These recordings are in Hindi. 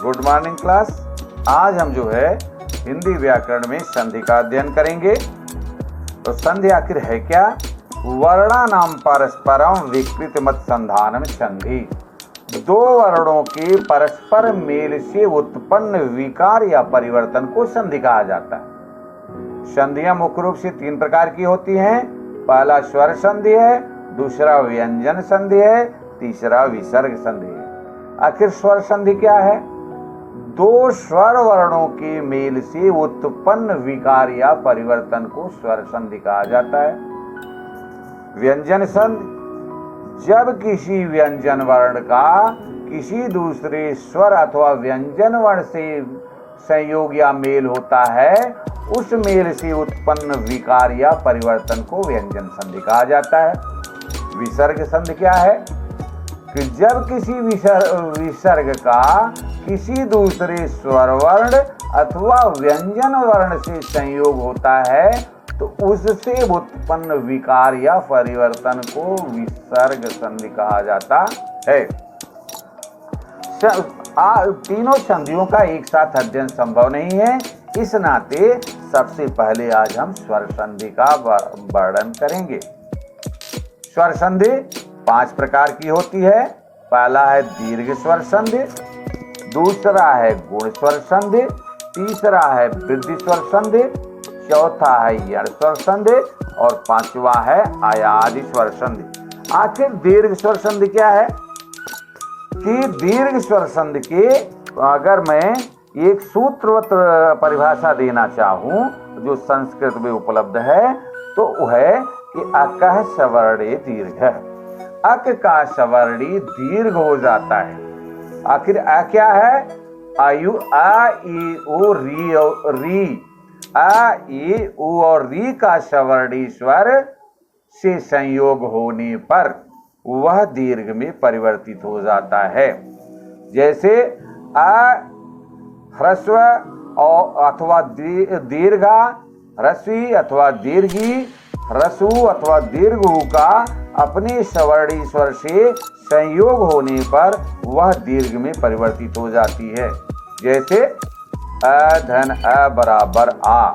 Good morning class. आज हम जो है हिंदी व्याकरण में संधि का अध्ययन करेंगे। तो संधि आखिर है क्या? वर्णानाम परस्परम विकृत मत संधानम संधि। दो वर्णों के परस्पर मेल से उत्पन्न विकार या परिवर्तन को संधि कहा जाता है। संधियां मुख्य रूप से तीन प्रकार की होती हैं। पहला स्वर संधि है, दूसरा व्यंजन संधि है, तीसरा विसर्ग संधि है। आखिर स्वर संधि क्या है? दो स्वर वर्णों के मेल से उत्पन्न विकार या परिवर्तन को स्वर संधि कहा जाता है। व्यंजन संधि, जब किसी व्यंजन वर्ण का किसी दूसरे स्वर अथवा व्यंजन वर्ण से संयोग या मेल होता है, उस मेल से उत्पन्न विकार या परिवर्तन को व्यंजन संधि कहा जाता है। विसर्ग संधि क्या है? कि जब किसी विसर्ग का किसी दूसरे स्वर वर्ण अथवा व्यंजन वर्ण से संयोग होता है तो उससे उत्पन्न विकार या परिवर्तन को विसर्ग संधि कहा जाता है। तीनों संधियों का एक साथ अध्ययन संभव नहीं है, इस नाते सबसे पहले आज हम स्वर संधि का वर्णन करेंगे। स्वर संधि 5 प्रकार की होती है। पहला है दीर्घ स्वर संधि, दूसरा है गुण स्वर संधि, तीसरा है वृद्धि स्वर संधि, चौथा है यण स्वर संधि और पांचवा है आयादि स्वर संधि। आखिर दीर्घ स्वर संधि क्या है? कि दीर्घ स्वर संधि के अगर मैं एक सूत्रवत परिभाषा देना चाहूं जो संस्कृत में उपलब्ध है तो वह है कि अकः सवर्णे दीर्घ। अक का सवर्णी दीर्घ हो जाता है। आखिर अ क्या है? आयु आ ई उ री। आ ई उ और री का सवर्णी स्वर से संयोग होने पर वह दीर्घ में परिवर्तित हो जाता है। जैसे अ ह्रस्व अथवा दीर्घा, ह्रस्वी अथवा दीर्घी, ह्रस्व अथवा दीर्घ का अपने सवर्णी स्वर से संयोग होने पर वह दीर्घ में परिवर्तित हो जाती है। जैसे अ धन अ बराबर आ।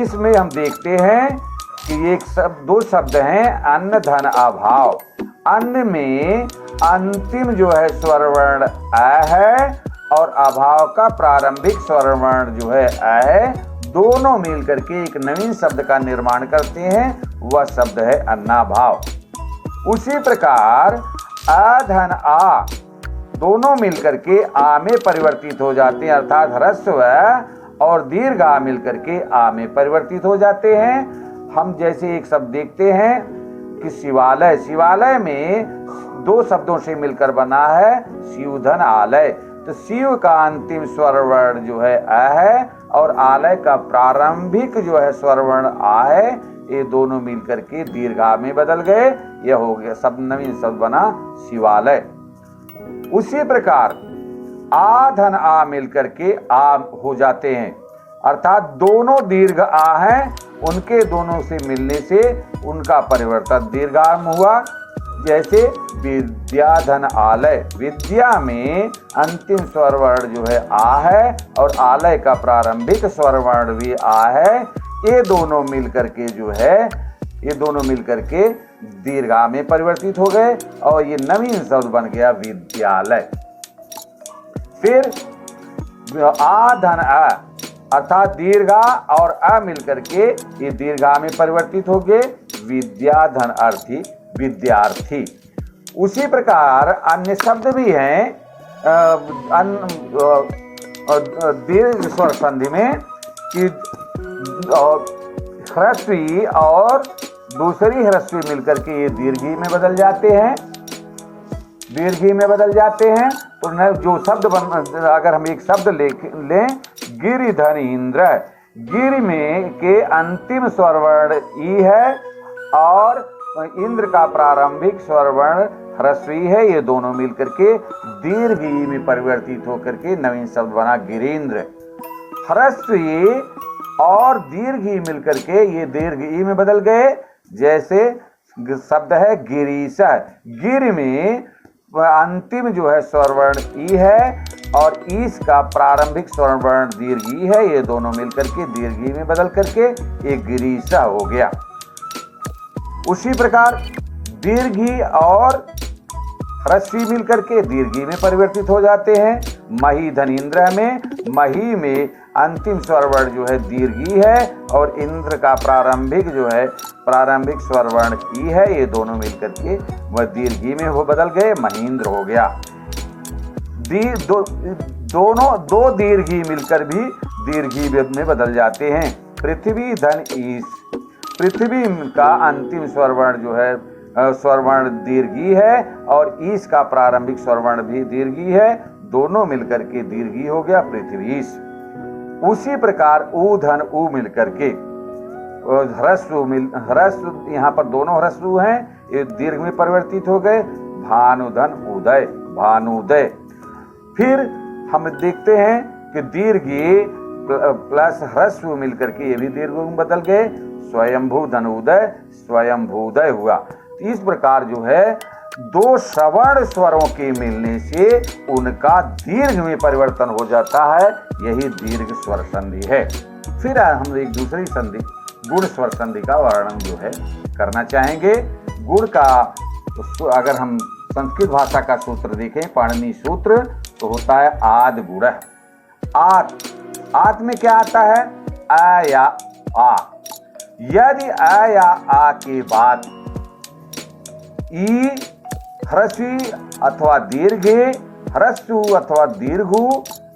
इसमें हम देखते हैं कि दो शब्द हैं अन्न धन अभाव। अन्न में अंतिम जो है स्वर वर्ण अ है और अभाव का प्रारंभिक स्वर वर्ण जो है अ है। दोनों मिलकर के एक नवीन शब्द का निर्माण करते हैं, वह शब्द है अन्नाभाव। उसी प्रकार अ धन आ दोनों मिलकर के आ में परिवर्तित हो जाते हैं, अर्थात ह्रस्व और दीर्घ आ मिलकर के आ में परिवर्तित हो जाते हैं। हम जैसे एक शब्द देखते हैं कि शिवालय। शिवालय में दो शब्दों से मिलकर बना है शिवधन आलय। तो शिव का अंतिम स्वर वर्ण जो है अ है और आलय का प्रारंभिक जो है स्वर वर्ण आ है। ये दोनों मिलकर के दीर्घा में बदल गए, यह हो गया शब्द, नवीन शब्द बना शिवालय। उसी प्रकार आ धन आ मिलकर के आ हो जाते हैं, अर्थात दोनों दीर्घ आ हैं, उनके दोनों से मिलने से उनका परिवर्तन दीर्घाम हुआ। जैसे विद्या धन आलय। विद्या में अंतिम स्वर वर्ण जो है आ है और आलय का प्रारंभिक स्वर वर्ण भी आ है। ये दोनों मिलकर के जो है दीर्घा में परिवर्तित हो गए और ये नवीन शब्द बन गया विद्यालय। फिर आ धन अ अर्थात दीर्घा और अ मिलकर के ये दीर्घा में परिवर्तित हो गए विद्या धन अर्थी विद्यार्थी। उसी प्रकार अन्य शब्द भी हैं दीर्घ स्वर संधि में कि ह्रस्वी और दूसरी ह्रस्वी मिलकर के ये दीर्घी में बदल जाते हैं। तो जो शब्द अगर हम एक शब्द लें गिरिधन इंद्र। गिरि में के अंतिम स्वर वर्ण ई है और इंद्र का प्रारंभिक स्वर वर्ण ह्रस्वी है। ये दोनों मिलकर के दीर्घ ई में परिवर्तित होकर के नवीन शब्द बना गिरीन्द्र। ह्रस्वी और दीर्घ ई मिलकर के ये दीर्घ ई में बदल गए। जैसे शब्द है गिरीश। गिर में अंतिम जो है स्वर वर्ण ई है और ईस का प्रारंभिक स्वर्ण वर्ण दीर्घ ई है, ये दोनों मिलकर के दीर्घ ई में बदल करके एक गिरीशा हो गया। उसी प्रकार दीर्घ ई और ह्रस्व ई मिलकर के दीर्घ ई में परिवर्तित हो जाते हैं। मही धन इंद्र में, मही में अंतिम स्वर वर्ण जो है दीर्घ ई है और इंद्र का प्रारंभिक जो है प्रारंभिक स्वर वर्ण ई है, ये दोनों मिलकर के वह दीर्घ ई में हो बदल गए, महेंद्र हो गया। दोनों दो दीर्घ ई मिलकर भी दीर्घ ई में बदल जाते हैं। पृथ्वी धन ईश, पृथ्वी का अंतिम स्वर वर्ण जो है स्वर वर्ण दीर्घ ई है और ईश का प्रारंभिक स्वर वर्ण भी दीर्घ ई है, दोनों मिलकर के दीर्घ ई हो गया पृथ्वीश। उसी प्रकार ऊ धन ऊ मिलकर के ह्रस्व, यहाँ पर दोनों ह्रस्व हैं, ये दीर्घ में परिवर्तित हो गए, भानुधन उदय, भानुदय। फिर हम देखते हैं कि दीर्घ प्लस ह्रस्व मिलकर के ये भी दीर्घ में बदल गए, स्वयंभू धन उदय, स्वयंभूदय हुआ। इस प्रकार जो है दो सवर्ण स्वरों के मिलने से उनका दीर्घ में परिवर्तन हो जाता है, यही दीर्घ स्वर संधि है। फिर हम एक दूसरी संधि गुण स्वर संधि का वर्णन जो है करना चाहेंगे। गुण का अगर हम संस्कृत भाषा का सूत्र देखें, पाणिनि सूत्र, तो होता है आद गुण। आत में क्या आता है? आ या आ। यदि आ या आ के बाद ई ह्रस्व अथवा दीर्घे, ह्रस्व अथवा दीर्घु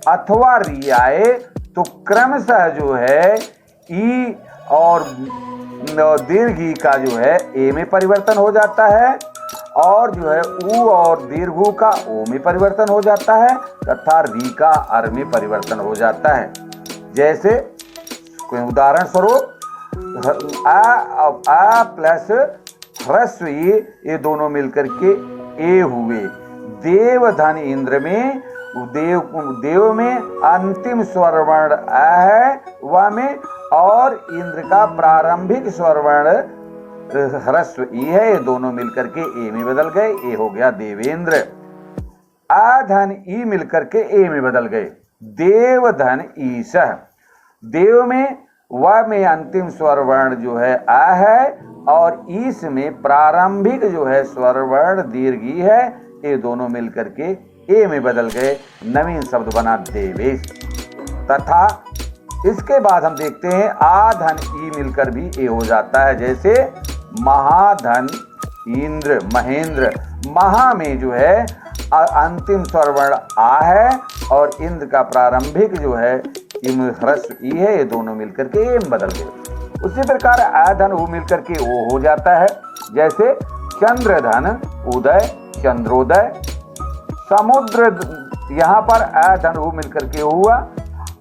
अथवा री आए तो क्रमशः जो है ई और दीर्घ ई का जो है ए में परिवर्तन हो जाता है और जो है ऊ और दीर्घु का ओ में परिवर्तन हो जाता है तथा री का अर में परिवर्तन हो जाता है। जैसे कोई उदाहरण स्वरूप आ प्लस ह्रस्व ये दोनों मिलकर के ए हुए। देव धन इंद्र में देव में अंतिम स्वर वर्ण आ है व में और इंद्र का प्रारंभिक स्वर वर्ण ह्रस्व ई है, ये दोनों मिलकर के ए में बदल गए, ए हो गया देवेंद्र। आ धन ई मिलकर के ए में बदल गए, देव धन ईश। देव में व में अंतिम स्वर वर्ण जो है आ है और ईश में प्रारंभिक जो है स्वर वर्ण दीर्घ ई है, ये दोनों मिलकर के ए में बदल गए, नवीन शब्द बना देवेश। तथा इसके बाद हम देखते हैं आ धन ई मिलकर भी ए हो जाता है। जैसे महाधन इंद्र, महेंद्र। महा में जो है अंतिम स्वर वर्ण आ है और इंद्र का प्रारंभिक जो है ह्रस्व ई है, ये दोनों मिलकर के ए में बदल गए। उसी प्रकार आ धन ऊ मिलकर के ओ हो जाता है। जैसे चंद्रधन उदय, चंद्रोदय। समुद्र, यहाँ पर आ धन ऊ मिलकर के हुआ।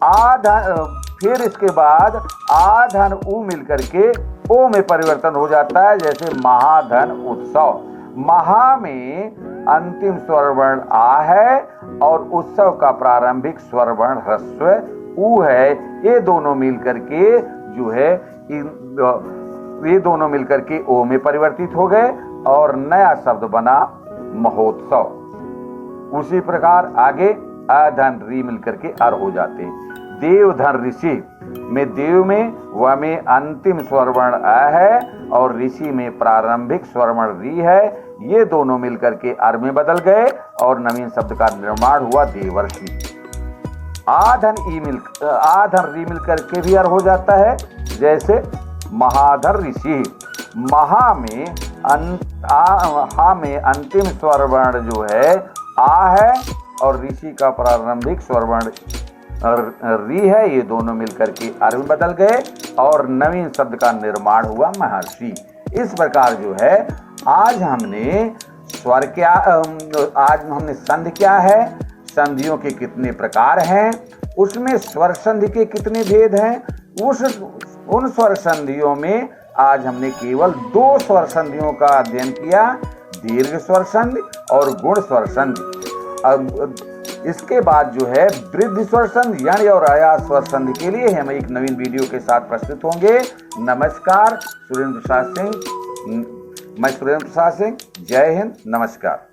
आ धन, फिर इसके बाद आ धन ऊ मिलकर के ओ में परिवर्तन हो जाता है। जैसे महाधन उत्सव। महा में अंतिम स्वर वर्ण आ है और उत्सव का प्रारंभिक स्वर वर्ण ह्रस्व ऊ है, ये दोनों मिलकर के जो है ये दोनों मिलकर के ओ में परिवर्तित हो गए और नया शब्द बना महोत्सव। उसी प्रकार आगे आ धन री मिलकर के अर हो जाते हैं। देव धन ऋषि में देव में व में अंतिम स्वर वर्ण आ है और ऋषि में प्रारंभिक स्वर वर्ण री है, ये दोनों मिलकर के अर में बदल गए और नवीन शब्द का निर्माण हुआ देवर्षि। आ धन री मिलकर के भी अर हो जाता है। जैसे महाधर ऋषि। महा में हा में अंतिम स्वर वर्ण जो है आ है और ऋषि का प्रारंभिक स्वर वर्ण री है, ये दोनों मिलकर के अर में बदल गए और नवीन शब्द का निर्माण हुआ महर्षि। इस प्रकार जो है आज हमने स्वर क्या, आज हमने संधि क्या है, संधियों के कितने प्रकार हैं, उसमें स्वर संधि के कितने भेद हैं, उन स्वर संधियों में आज हमने केवल 2 स्वर संधियों का अध्ययन किया, दीर्घ स्वर संधि और गुण स्वर संधि। अब इसके बाद जो है वृद्धि स्वर संधि यानी और आयास स्वर संधि के लिए हम एक नवीन वीडियो के साथ प्रस्तुत होंगे। नमस्कार, सुरेंद्र प्रसाद सिंह। मैं सुरेंद्र प्रसाद सिंह। जय हिंद, नमस्कार।